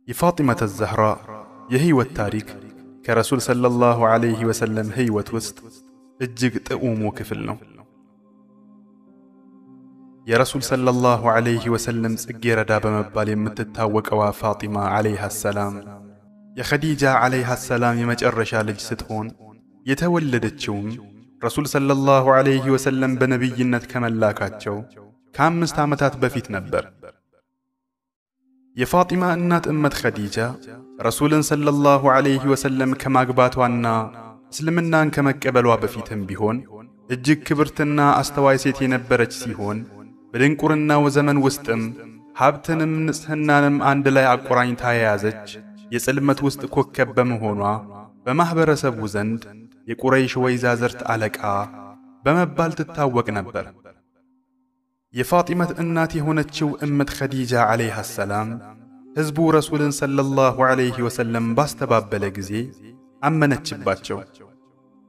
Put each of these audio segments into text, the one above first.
የፋጢመተ ዘህራ የህይወት ታሪክ ከረሱል ሰለላሁ ዐለይሂ ወሰለም ህይወት ውስጥ እጅግ ጥዑሙ ክፍል ነው። የረሱል ሰለላሁ ዐለይሂ ወሰለም ጽጌረዳ በመባል የምትታወቀዋ ፋጢማ ዐለይሃ ሰላም የኸዲጃ ዐለይሃ ሰላም የመጨረሻ ልጅ ስትሆን የተወለደችውም ረሱል ሰለላሁ ዐለይሂ ወሰለም በነቢይነት ከመላካቸው ከ5 ዓመታት በፊት ነበር። የፋጢማ እናት እመት ኸዲጃ ረሱልን ሰለላሁ ዐለይሂ ወሰለም ከማግባቷና እስልምናን ከመቀበሏ በፊትም ቢሆን እጅግ ክብርትና አስተዋይ ሴት የነበረች ሲሆን በድንቁርናው ዘመን ውስጥም ሀብትንም ንጽሕናንም አንድ ላይ አቆራኝታ የያዘች የጽልመት ውስጥ ኮከብ በመሆኗ በማኅበረሰቡ ዘንድ የቁረይሽ ወይዛዝርት አለቃ በመባል ትታወቅ ነበር። የፋጢመት እናት የሆነችው እመት ኸዲጃ ዐለይሃ ሰላም ሕዝቡ ረሱልን ሰለላሁ ዐለይሂ ወሰለም ባስተባበለ ጊዜ አመነችባቸው።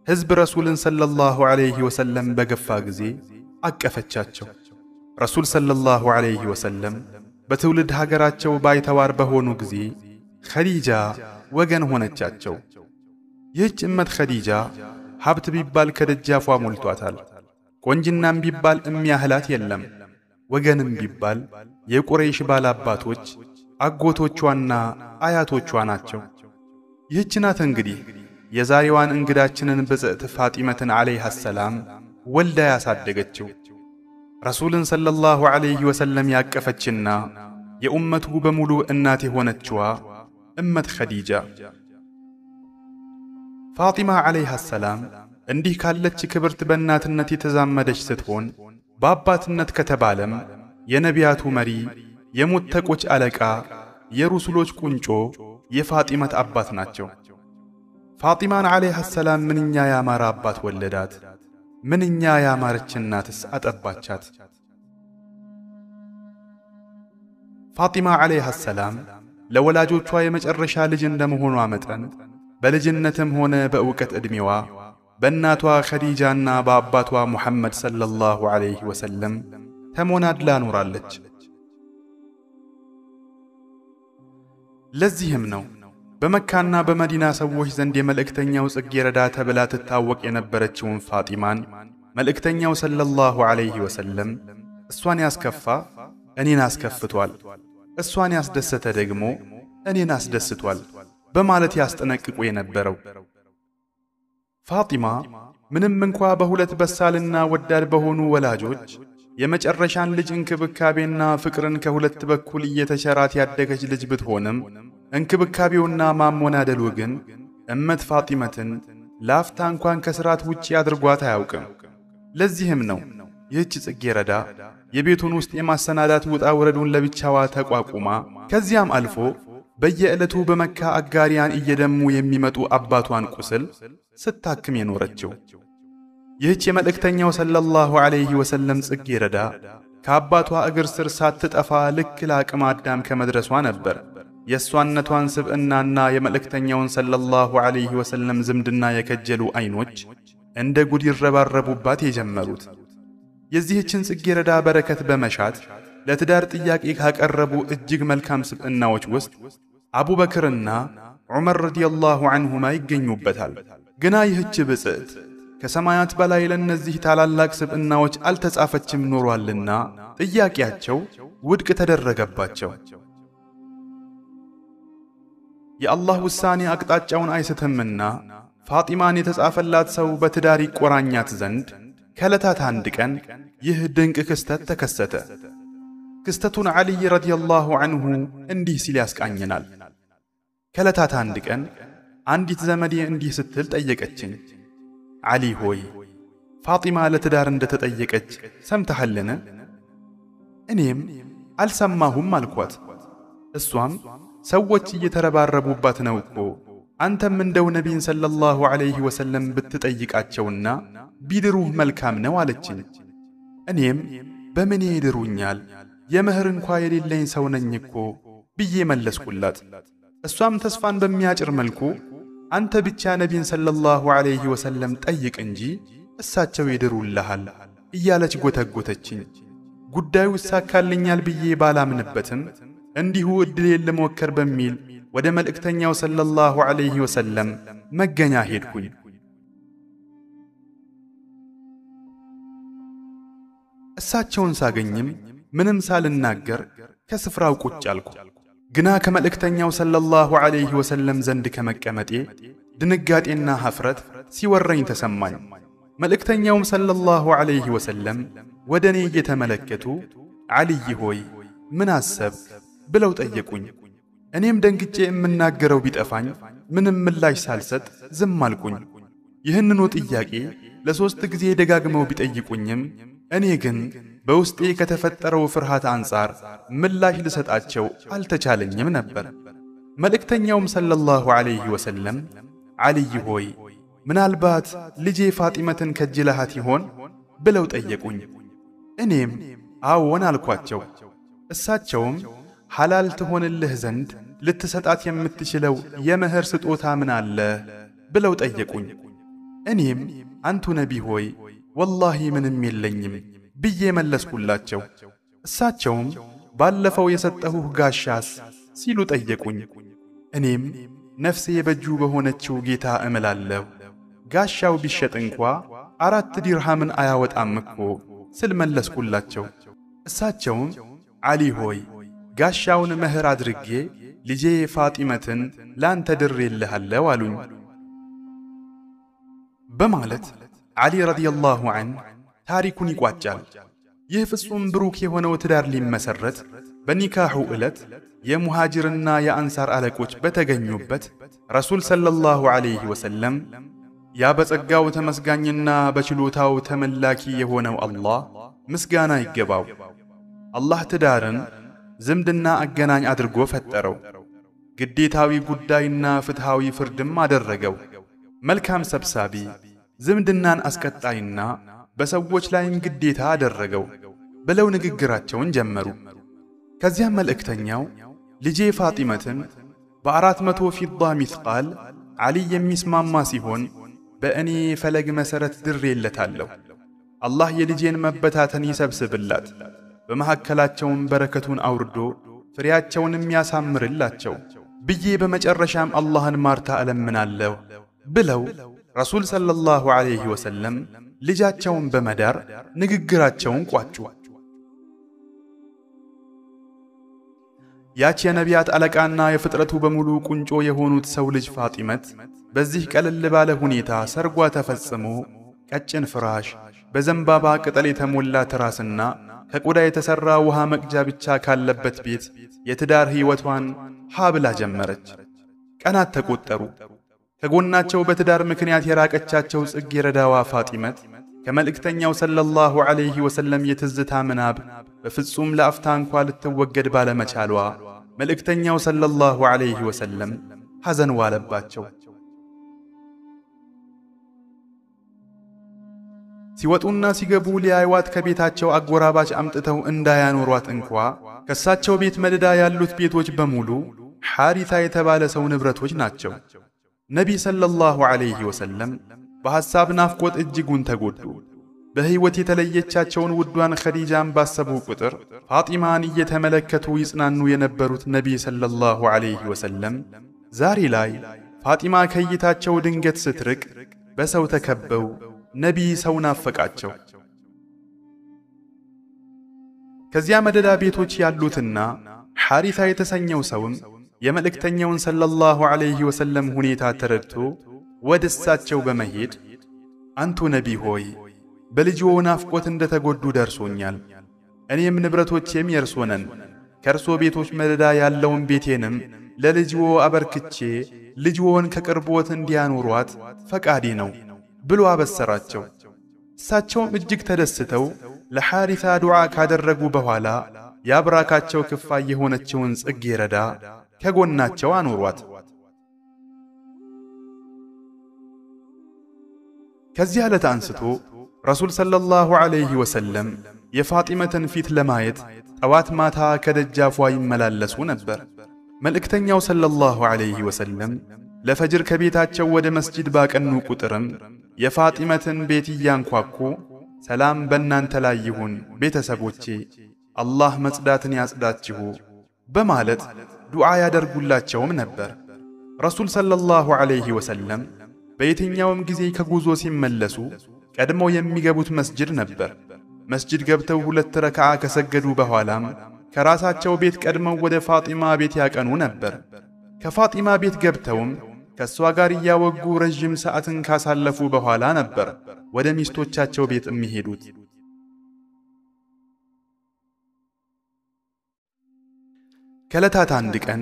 ሕዝብ ረሱልን ሰለላሁ ዐለይሂ ወሰለም በገፋ ጊዜ አቀፈቻቸው። ረሱል ሰለላሁ ዐለይሂ ወሰለም በትውልድ ሀገራቸው ባይተዋር በሆኑ ጊዜ ኸዲጃ ወገን ሆነቻቸው። ይህች እመት ኸዲጃ ሀብት ቢባል ከደጃፏ ሞልቷታል። ቆንጅናም ቢባል የሚያህላት የለም። ወገንም ቢባል የቁረይሽ ባላባቶች አጎቶቿና አያቶቿ ናቸው። ይህች ናት እንግዲህ የዛሬዋን እንግዳችንን ብጽዕት ፋጢመትን ዐለይሃ ሰላም ወልዳ ያሳደገችው። ረሱልን ሰለላሁ ዐለይሂ ወሰለም ያቀፈችና የኡመቱ በሙሉ እናት የሆነችዋ እመት ኸዲጃ ፋጢማ ዐለይሃ ሰላም እንዲህ ካለች ክብርት በእናትነት የተዛመደች ስትሆን በአባትነት ከተባለም የነቢያቱ መሪ፣ የሙተቆች አለቃ፣ የሩሱሎች ቁንጮ የፋጢመት አባት ናቸው። ፋጢማን ዐለይሃ ሰላም ምንኛ ያማረ አባት ወለዳት! ምንኛ ያማረች እናትስ አጠባቻት! ፋጢማ ዐለይሃ ሰላም ለወላጆቿ የመጨረሻ ልጅ እንደመሆኗ መጠን በልጅነትም ሆነ በእውቀት ዕድሜዋ በእናቷ ኸዲጃና በአባቷ ሙሐመድ ሰለላሁ ዐለይሂ ወሰለም ተሞናድላ ኖራለች። ለዚህም ነው በመካና በመዲና ሰዎች ዘንድ የመልእክተኛው ጽጌረዳ ተብላ ትታወቅ የነበረችውን ፋጢማን መልእክተኛው ሰለላሁ ዐለይሂ ወሰለም እሷን ያስከፋ እኔን አስከፍቷል፣ እሷን ያስደሰተ ደግሞ እኔን አስደስቷል በማለት ያስጠነቅቁ የነበረው። ፋጢማ ምንም እንኳ በሁለት በሳልና ወዳድ በሆኑ ወላጆች የመጨረሻን ልጅ እንክብካቤና ፍቅርን ከሁለት በኩል እየተቸራት ያደገች ልጅ ብትሆንም እንክብካቤውና ማሞናደሉ ግን እመት ፋጢመትን ላፍታ እንኳን ከሥርዓት ውጪ አድርጓት አያውቅም። ለዚህም ነው ይህች ጽጌረዳ የቤቱን ውስጥ የማሰናዳት ውጣ ውረዱን ለብቻዋ ተቋቁማ ከዚያም አልፎ በየዕለቱ በመካ አጋሪያን እየደሙ የሚመጡ አባቷን ቁስል ስታክም የኖረችው። ይህች የመልእክተኛው ሰለላሁ ዐለይሂ ወሰለም ጽጌረዳ ከአባቷ እግር ስር ሳትጠፋ ልክ ለአቅመ አዳም ከመድረሷ ነበር የእሷነቷን ስብዕናና የመልእክተኛውን ሰለላሁ ዐለይሂ ወሰለም ዝምድና የከጀሉ ዐይኖች እንደ ጉድ ይረባረቡባት የጀመሩት። የዚህችን ጽጌረዳ በረከት በመሻት ለትዳር ጥያቄ ካቀረቡ እጅግ መልካም ስብዕናዎች ውስጥ አቡበክርና ዑመር ረዲየላሁ ዐንሁማ ይገኙበታል። ግና ይህች ብጽዕት ከሰማያት በላይ ለእነዚህ ታላላቅ ስብዕናዎች አልተጻፈችም ኖሯልና ጥያቄያቸው ውድቅ ተደረገባቸው። የአላህ ውሳኔ አቅጣጫውን አይስትምና ፋጢማን የተጻፈላት ሰው በትዳር ይቆራኛት ዘንድ ከዕለታት አንድ ቀን ይህ ድንቅ ክስተት ተከሰተ። ክስተቱን ዓሊይ ረዲየላሁ ዐንሁ እንዲህ ሲል ያስቃኘናል። ከዕለታት አንድ ቀን አንዲት ዘመዴ እንዲህ ስትል ጠየቀችኝ፣ ዓሊ ሆይ ፋጢማ ለትዳር እንደተጠየቀች ሰምተሃልን? እኔም አልሰማሁም አልኳት። እሷም ሰዎች እየተረባረቡባት ነው እኮ፣ አንተም እንደው ነቢይን ሰለላሁ ዐለይሂ ወሰለም ብትጠይቃቸውና ቢድሩህ መልካም ነው አለችኝ። እኔም በምን ይድሩኛል? የምህር እንኳ የሌለኝ ሰው ነኝ እኮ ብዬ መለስኩላት። እሷም ተስፋን በሚያጭር መልኩ አንተ ብቻ ነቢይን ሰለላሁ ዐለይሂ ወሰለም ጠይቅ እንጂ እሳቸው ይድሩልሃል እያለች ጎተጎተችኝ። ጉዳዩ ይሳካልኛል ብዬ ባላምንበትም እንዲሁ እድሌን ለመወከር በሚል ወደ መልእክተኛው ሰለላሁ ዐለይሂ ወሰለም መገኛ ሄድኩኝ። እሳቸውን ሳገኝም ምንም ሳልናገር ከስፍራው ቁጭ አልኩ። ግና ከመልእክተኛው ሰለላሁ ዐለይሂ ወሰለም ዘንድ ከመቀመጤ ድንጋጤና ኀፍረት ሲወረኝ ተሰማኝ። መልእክተኛውም ሰለላሁ ዐለይሂ ወሰለም ወደ እኔ እየተመለከቱ ዓልይ ሆይ ምን አሰብክ ብለው ጠየቁኝ። እኔም ደንግጬ የምናገረው ቢጠፋኝ ምንም ምላሽ ሳልሰጥ ዝም አልኩኝ። ይህንኑ ጥያቄ ለ3 ጊዜ ደጋግመው ቢጠይቁኝም እኔ ግን በውስጤ ከተፈጠረው ፍርሃት አንጻር ምላሽ ልሰጣቸው አልተቻለኝም ነበር። መልእክተኛውም ሰለላሁ ዐለይሂ ወሰለም ዓልይ ሆይ ምናልባት ልጄ ፋጢመትን ከጅለሃት ይሆን ብለው ጠየቁኝ። እኔም አዎን አልኳቸው። እሳቸውም ሐላል ትሆንልህ ዘንድ ልትሰጣት የምትችለው የመህር ስጦታ ምን አለ ብለው ጠየቁኝ። እኔም አንቱ ነቢ ሆይ ወላሂ ምንም የለኝም ብዬ መለስኩላቸው። እሳቸውም ባለፈው የሰጠሁህ ጋሻስ ሲሉ ጠየቁኝ። እኔም ነፍሴ በእጁ በሆነችው ጌታ እምላለሁ ጋሻው ቢሸጥ እንኳ 4 ዲርሃምን አያወጣም እኮ ስል መለስኩላቸው። እሳቸውም ዓሊ ሆይ ጋሻውን መህር አድርጌ ልጄ ፋጢመትን ላንተ ድሬልሃለሁ አሉኝ በማለት ዓሊ ረዲየላሁ ዐንሁ ታሪኩን ይቋጫል። ይህ ፍጹም ብሩክ የሆነው ትዳር ሊመሰረት በኒካሑ ዕለት የሙሃጅርና የአንሳር አለቆች በተገኙበት ረሱል ሰለላሁ ዐለይሂ ወሰለም ያ በጸጋው ተመስጋኝና በችሎታው ተመላኪ የሆነው አላህ ምስጋና ይገባው። አላህ ትዳርን ዝምድና አገናኝ አድርጎ ፈጠረው። ግዴታዊ ጉዳይና ፍትሃዊ ፍርድም አደረገው። መልካም ሰብሳቢ፣ ዝምድናን አስቀጣይና በሰዎች ላይም ግዴታ አደረገው ብለው ንግግራቸውን ጀመሩ። ከዚያም መልእክተኛው ልጄ ፋጢመትን በ400 ፊዳ ሚስቃል ዓሊ የሚስማማ ሲሆን በእኔ ፈለግ መሠረት ድሬለታለሁ። አላህ የልጄን መበታተን ይሰብስብላት፣ በመካከላቸውም በረከቱን አውርዶ ፍሬያቸውንም ያሳምርላቸው ብዬ በመጨረሻም አላህን ማርታ እለምናለሁ ብለው ረሱል ሰለላሁ ዐለይሂ ወሰለም ልጃቸውን በመዳር ንግግራቸውን ቋጩ። ያች የነቢያት አለቃና የፍጥረቱ በሙሉ ቁንጮ የሆኑት ሰው ልጅ ፋጢመት በዚህ ቀለል ባለ ሁኔታ ሰርጓ ተፈጽሞ ቀጭን ፍራሽ፣ በዘንባባ ቅጠል የተሞላ ትራስና ከቆዳ የተሰራ ውሃ መቅጃ ብቻ ካለበት ቤት የትዳር ሕይወቷን ሀብላ ጀመረች። ቀናት ተቆጠሩ። ከጎናቸው በትዳር ምክንያት የራቀቻቸው ጽጌረዳዋ ፋጢመት ከመልእክተኛው ሰለላሁ ዐለይሂ ወሰለም የትዝታ ምናብ በፍጹም ለአፍታ እንኳ ልትወገድ ባለመቻሏ መልእክተኛው ሰለላሁ ዐለይሂ ወሰለም ሐዘን ዋለባቸው። ሲወጡና ሲገቡ ሊያዩዋት ከቤታቸው አጎራባች አምጥተው እንዳያኖሯት እንኳ ከሳቸው ቤት መደዳ ያሉት ቤቶች በሙሉ ሐሪታ የተባለ ሰው ንብረቶች ናቸው። ነቢ ሰለላሁ ዐለይሂ ወሰለም በሐሳብ ናፍቆት እጅጉን ተጎዱ። በሕይወት የተለየቻቸውን ውዷን ኸዲጃን ባሰቡ ቁጥር ፋጢማን እየተመለከቱ ይጽናኑ የነበሩት ነቢ ሰለላሁ ዐለይሂ ወሰለም ዛሬ ላይ ፋጢማ ከይታቸው ድንገት ስትርቅ በሰው ተከበው ነቢ ሰው ናፈቃቸው። ከዚያ መደዳ ቤቶች ያሉትና ሐሪታ የተሰኘው ሰውም የመልእክተኛውን ሰለላሁ ዐለይሂ ወሰለም ሁኔታ ተረድቶ ወደ እሳቸው በመሄድ አንቱ ነቢ ሆይ በልጅዎ ናፍቆት እንደተጎዱ ደርሶኛል። እኔም ንብረቶቼም የርሶ ነን። ከርሶ ቤቶች መደዳ ያለውን ቤቴንም ለልጅዎ አበርክቼ ልጅዎን ከቅርቦት እንዲያኖሯት ፈቃዴ ነው ብሎ አበሰራቸው። እሳቸውም እጅግ ተደስተው ለሐሪታ ዱዓ ካደረጉ በኋላ ያብራካቸው ክፋይ የሆነችውን ጽጌረዳ ከጎናቸው አኖሯት። ከዚህ ዕለት አንስቶ ረሱል ሰለላሁ ዐለይሂ ወሰለም የፋጢመትን ፊት ለማየት ጠዋት ማታ ከደጃፏ ይመላለሱ ነበር። መልእክተኛው ሰለላሁ ዐለይሂ ወሰለም ለፈጅር ከቤታቸው ወደ መስጂድ ባቀኑ ቁጥርም የፋጢመትን ቤት እያንኳኩ ሰላም በእናንተ ላይ ይሁን ቤተሰቦቼ፣ አላህ መጽዳትን ያጽዳችሁ በማለት ዱዓ ያደርጉላቸውም ነበር። ረሱል ሰለላሁ ዐለይሂ ወሰለም በየትኛውም ጊዜ ከጉዞ ሲመለሱ ቀድመው የሚገቡት መስጂድ ነበር። መስጂድ ገብተው 2 ረክዓ ከሰገዱ በኋላም ከራሳቸው ቤት ቀድመው ወደ ፋጢማ ቤት ያቀኑ ነበር። ከፋጢማ ቤት ገብተውም ከሷ ጋር እያወጉ ረጅም ሰዓትን ካሳለፉ በኋላ ነበር ወደ ሚስቶቻቸው ቤት የሚሄዱት። ከዕለታት አንድ ቀን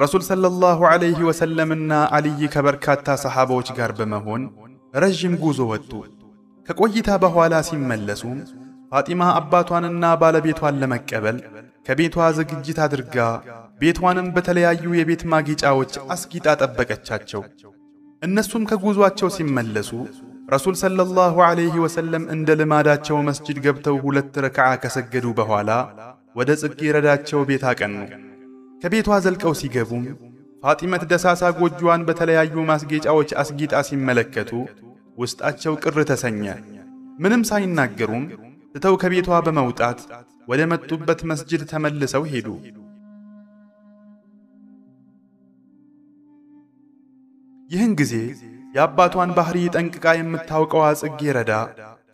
ረሱል ሰለላሁ ዐለይሂ ወሰለምና አልይ ከበርካታ ሰሓባዎች ጋር በመሆን ረጅም ጉዞ ወጡ። ከቆይታ በኋላ ሲመለሱ ፋጢማ አባቷንና ባለቤቷን ለመቀበል ከቤቷ ዝግጅት አድርጋ ቤቷንም በተለያዩ የቤት ማጌጫዎች አስጊጣ ጠበቀቻቸው። እነሱም ከጉዟቸው ሲመለሱ ረሱል ሰለላሁ ዐለይሂ ወሰለም እንደ ልማዳቸው መስጂድ ገብተው 2 ረክዓ ከሰገዱ በኋላ ወደ ጽጌረዳቸው ቤት አቀኑ። ከቤቷ ዘልቀው ሲገቡም ፋጢመት ደሳሳ ጎጆዋን በተለያዩ ማስጌጫዎች አስጊጣ ሲመለከቱ ውስጣቸው ቅር ተሰኘ። ምንም ሳይናገሩም ትተው ከቤቷ በመውጣት ወደ መጡበት መስጂድ ተመልሰው ሄዱ። ይህን ጊዜ የአባቷን ባህሪ ጠንቅቃ የምታውቀው ጽጌረዳ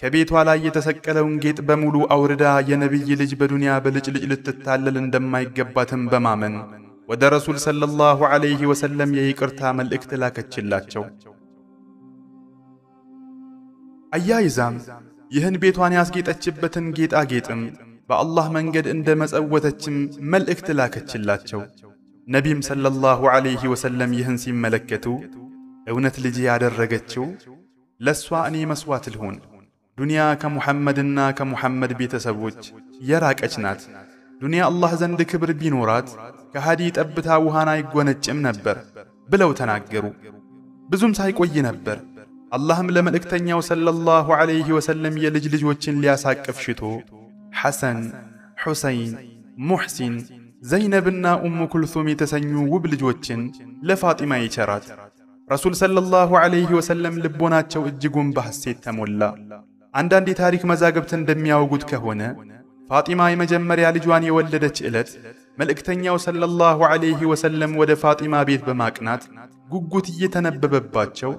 ከቤቷ ላይ የተሰቀለውን ጌጥ በሙሉ አውርዳ የነብይ ልጅ በዱንያ በልጭልጭ ልትታለል እንደማይገባትም በማመን ወደ ረሱል ሰለላሁ ዐለይሂ ወሰለም የይቅርታ መልእክት ላከችላቸው። አያይዛም ይህን ቤቷን ያስጌጠችበትን ጌጣጌጥም በአላህ መንገድ እንደ መጸወተችም መልእክት ላከችላቸው። ነቢም ሰለላሁ ዐለይሂ ወሰለም ይህን ሲመለከቱ እውነት ልጅ ያደረገችው ለሷ እኔ መስዋዕት ልሆን፣ ዱንያ ከሙሐመድና ከሙሐመድ ቤተሰቦች የራቀች ናት። ዱንያ አላህ ዘንድ ክብር ቢኖራት ከሃዲ ጠብታ ውሃን አይጎነጭም ነበር ብለው ተናገሩ። ብዙም ሳይቆይ ነበር አላህም ለመልእክተኛው ሰለላሁ ዐለይሂ ወሰለም የልጅ ልጆችን ሊያሳቅፍ ሽቶ ሐሰን፣ ሁሰይን፣ ሙሕሲን፣ ዘይነብና ኡሙ ኩልሱም የተሰኙ ውብ ልጆችን ለፋጢማ ይቸራት። ረሱል ሰለላሁ ዐለይሂ ወሰለም ልቦናቸው እጅጉን በሐሴት ተሞላ። አንዳንድ የታሪክ መዛግብት እንደሚያወጉት ከሆነ ፋጢማ የመጀመሪያ ልጇን የወለደች ዕለት መልእክተኛው ሰለላሁ ዐለይሂ ወሰለም ወደ ፋጢማ ቤት በማቅናት ጉጉት እየተነበበባቸው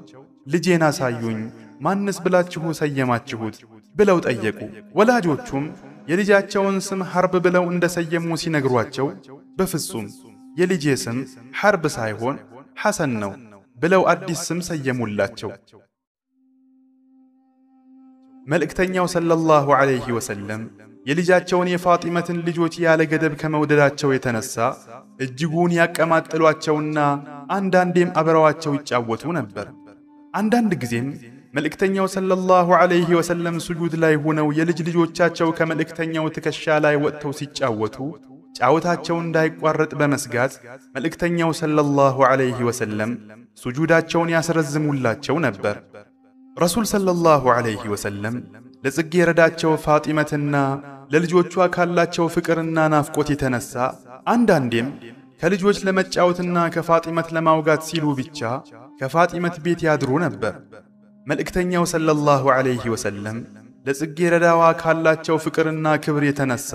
ልጄን አሳዩኝ፣ ማንስ ብላችሁ ሰየማችሁት ብለው ጠየቁ። ወላጆቹም የልጃቸውን ስም ሐርብ ብለው እንደሰየሙ ሲነግሯቸው በፍጹም የልጄ ስም ሐርብ ሳይሆን ሐሰን ነው ብለው አዲስ ስም ሰየሙላቸው። መልእክተኛው ሰለላሁ ዐለይሂ ወሰለም የልጃቸውን የፋጢመትን ልጆች ያለ ገደብ ከመውደዳቸው የተነሳ እጅጉን ያቀማጥሏቸውና አንዳንዴም አብረዋቸው ይጫወቱ ነበር። አንዳንድ ጊዜም መልእክተኛው ሰለላሁ ዐለይሂ ወሰለም ስጁድ ላይ ሆነው የልጅ ልጆቻቸው ከመልእክተኛው ትከሻ ላይ ወጥተው ሲጫወቱ ጫወታቸው እንዳይቋረጥ በመስጋት መልእክተኛው ሰለላሁ ዐለይሂ ወሰለም ስጁዳቸውን ያስረዝሙላቸው ነበር። ረሱል ሰለላሁ ዐለይሂ ወሰለም ለጽጌረዳቸው ፋጢመትና ለልጆቿ ካላቸው ፍቅርና ናፍቆት የተነሳ አንዳንዴም ከልጆች ለመጫወትና ከፋጢመት ለማውጋት ሲሉ ብቻ ከፋጢመት ቤት ያድሩ ነበር። መልእክተኛው ሰለላሁ ዐለይሂ ወሰለም ለጽጌረዳዋ ካላቸው ፍቅርና ክብር የተነሳ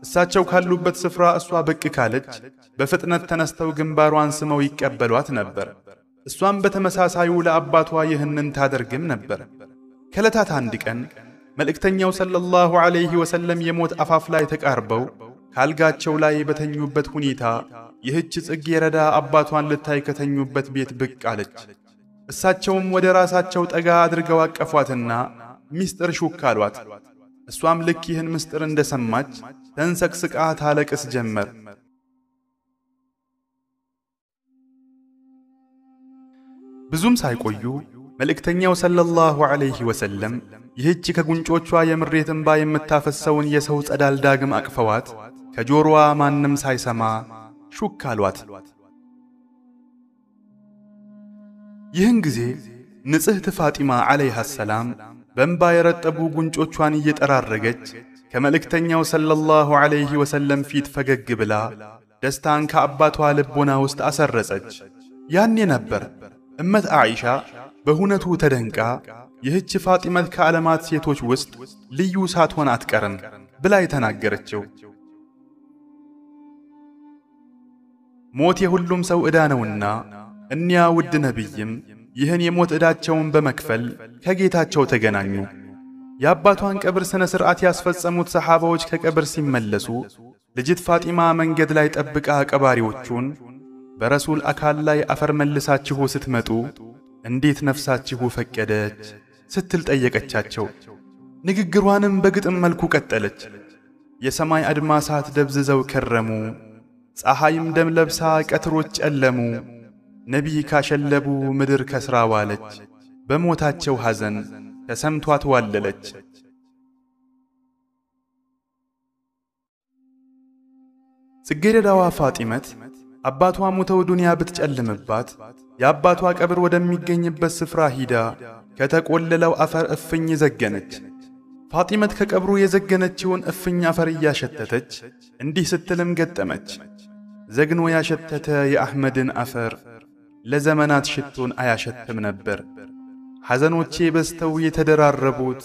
እሳቸው ካሉበት ስፍራ እሷ ብቅ ካለች በፍጥነት ተነስተው ግንባሯን ስመው ይቀበሏት ነበር። እሷም በተመሳሳዩ ለአባቷ ይህንን ታደርግም ነበር። ከዕለታት አንድ ቀን መልእክተኛው ሰለላሁ ዐለይሂ ወሰለም የሞት አፋፍ ላይ ተቃርበው ካልጋቸው ላይ በተኙበት ሁኔታ ይህች ጽጌረዳ አባቷን ልታይ ከተኙበት ቤት ብቅ አለች። እሳቸውም ወደ ራሳቸው ጠጋ አድርገው አቀፏትና ሚስጥር ሹክ አሏት። እሷም ልክ ይህን ምስጢር እንደሰማች ተንሰቅስቃ ታለቅስ ጀመር። ብዙም ሳይቆዩ መልእክተኛው ሰለላሁ ዐለይሂ ወሰለም ይህች ከጉንጮቿ የምሬት እንባ የምታፈሰውን የሰው ጸዳል ዳግም አቅፈዋት ከጆሮዋ ማንም ሳይሰማ ሹክ አሏት። ይህን ጊዜ ንጽሕት ፋጢማ ዐለይሃ ሰላም በእንባ የረጠቡ ጉንጮቿን እየጠራረገች ከመልእክተኛው ሰለላሁ ዐለይሂ ወሰለም ፊት ፈገግ ብላ ደስታን ከአባቷ ልቦና ውስጥ አሰረጸች። ያኔ ነበር እመት አኢሻ በሁነቱ ተደንቃ ይህች ፋጢመት ከዓለማት ሴቶች ውስጥ ልዩ ሳትሆን አትቀርም ብላ የተናገረችው። ሞት የሁሉም ሰው ዕዳ ነውና እኒያ ውድ ነቢይም ይህን የሞት ዕዳቸውን በመክፈል ከጌታቸው ተገናኙ። የአባቷን ቀብር ሥነ ሥርዓት ያስፈጸሙት ሰሓባዎች ከቀብር ሲመለሱ ልጅት ፋጢማ መንገድ ላይ ጠብቃ ቀባሪዎቹን በረሱል አካል ላይ አፈር መልሳችሁ ስትመጡ እንዴት ነፍሳችሁ ፈቀደች ስትል ጠየቀቻቸው። ንግግሯንም በግጥም መልኩ ቀጠለች። የሰማይ አድማሳት ደብዝዘው ከረሙ፣ ፀሐይም ደም ለብሳ ቀትሮች ጨለሙ። ነቢይ ካሸለቡ ምድር ከስራ ዋለች፣ በሞታቸው ሐዘን ተሰምቷት ዋለለች። ጽጌረዳዋ ፋጢመት አባቷ ሞተው ዱንያ ብትጨልምባት የአባቷ ቀብር ወደሚገኝበት ስፍራ ሂዳ ከተቆለለው አፈር እፍኝ ዘገነች። ፋጢመት ከቀብሩ የዘገነችውን እፍኝ አፈር እያሸተተች እንዲህ ስትልም ገጠመች። ዘግኖ ያሸተተ የአሕመድን አፈር ለዘመናት ሽቶን አያሸትም ነበር። ሐዘኖቼ በስተው የተደራረቡት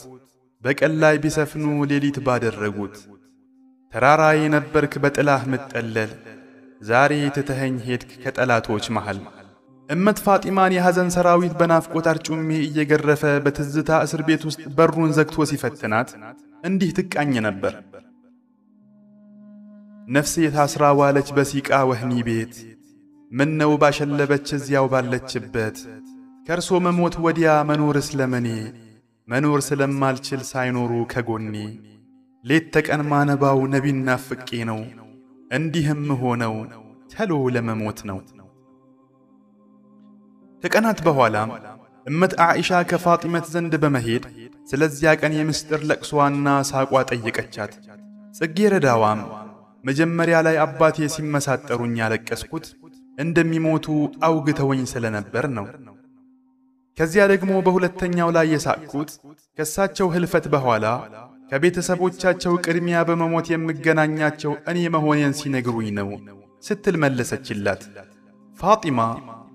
በቀን ላይ ቢሰፍኑ ሌሊት ባደረጉት። ተራራዬ ነበርክ በጥላህ ምትጠለል ዛሬ ትተኸኝ ሄድክ ከጠላቶች መሃል። እመት ፋጢማን የሐዘን ሰራዊት በናፍቆት አርጩሜ እየገረፈ በትዝታ እስር ቤት ውስጥ በሩን ዘግቶ ሲፈትናት እንዲህ ትቃኝ ነበር። ነፍሴ ታስራ ዋለች በሲቃ ወህኒ ቤት፣ ምነው ባሸለበች እዚያው ባለችበት። ከርሶ መሞት ወዲያ መኖርስ ለመኔ፣ መኖር ስለማልችል ሳይኖሩ ከጎኔ። ሌት ተቀን ማነባው ነቢን ናፍቄ ነው፣ እንዲህም ሆነው ተሎ ለመሞት ነው። ከቀናት በኋላም እመት ዓኢሻ ከፋጢመት ዘንድ በመሄድ ስለዚያ ቀን የምስጢር ለቅሷና ሳቋ ጠየቀቻት። ጽጌረዳዋም መጀመሪያ ላይ አባቴ ሲመሳጠሩኝ ያለቀስኩት እንደሚሞቱ አውግተውኝ ስለነበር ነው። ከዚያ ደግሞ በሁለተኛው ላይ የሳቅኩት ከሳቸው ህልፈት በኋላ ከቤተሰቦቻቸው ቅድሚያ በመሞት የምገናኛቸው እኔ መሆኔን ሲነግሩኝ ነው ስትል መለሰችላት። ፋጢማ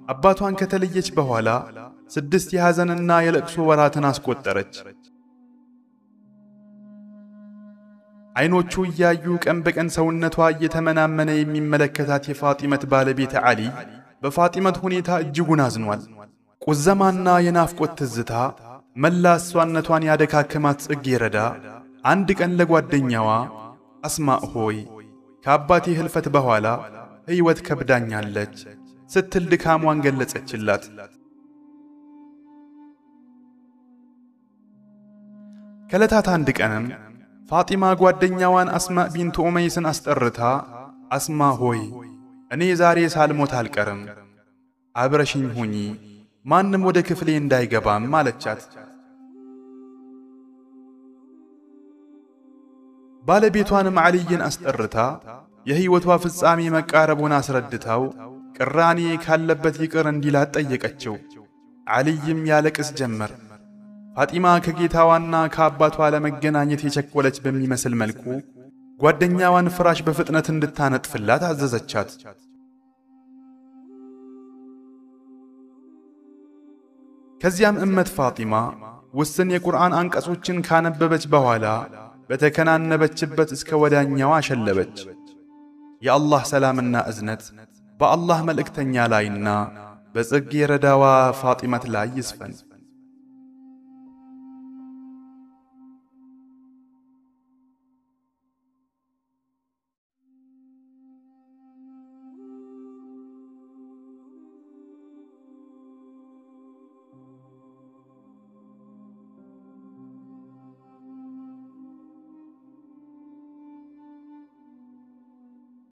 አባቷን ከተለየች በኋላ 6 የሐዘንና የለቅሶ ወራትን አስቆጠረች። አይኖቹ እያዩ ቀን በቀን ሰውነቷ እየተመናመነ የሚመለከታት የፋጢመት ባለቤት ዓሊ በፋጢመት ሁኔታ እጅጉን አዝኗል። ቁዘማና የናፍቆት ትዝታ መላ እሷነቷን ያደካከማት ጽጌረዳ አንድ ቀን ለጓደኛዋ አስማእ ሆይ ከአባቴ ህልፈት በኋላ ሕይወት ከብዳኛለች ስትል ድካሟን ገለጸችላት። ከዕለታት አንድ ቀንም ፋጢማ ጓደኛዋን አስማእ ቢንት ኡመይስን አስጠርታ አስማ ሆይ እኔ ዛሬ ሳልሞት አልቀርም፣ አብረሽኝ ሁኚ፣ ማንም ወደ ክፍሌ እንዳይገባም አለቻት። ባለቤቷንም ዓሊይን አስጠርታ የሕይወቷ ፍጻሜ መቃረቡን አስረድታው ቅራኔ ካለበት ይቅር እንዲላት ጠየቀችው። ዓሊይም ያለቅስ ጀመር። ፋጢማ ከጌታዋና ከአባቷ ለመገናኘት የቸኮለች በሚመስል መልኩ ጓደኛዋን ፍራሽ በፍጥነት እንድታነጥፍላት አዘዘቻት። ከዚያም እመት ፋጢማ ውስን የቁርአን አንቀጾችን ካነበበች በኋላ በተከናነበችበት እስከ ወዳኛው አሸለበች። የአላህ ሰላምና እዝነት በአላህ መልእክተኛ ላይና በጽጌረዳዋ ፋጢመት ላይ ይስፈን።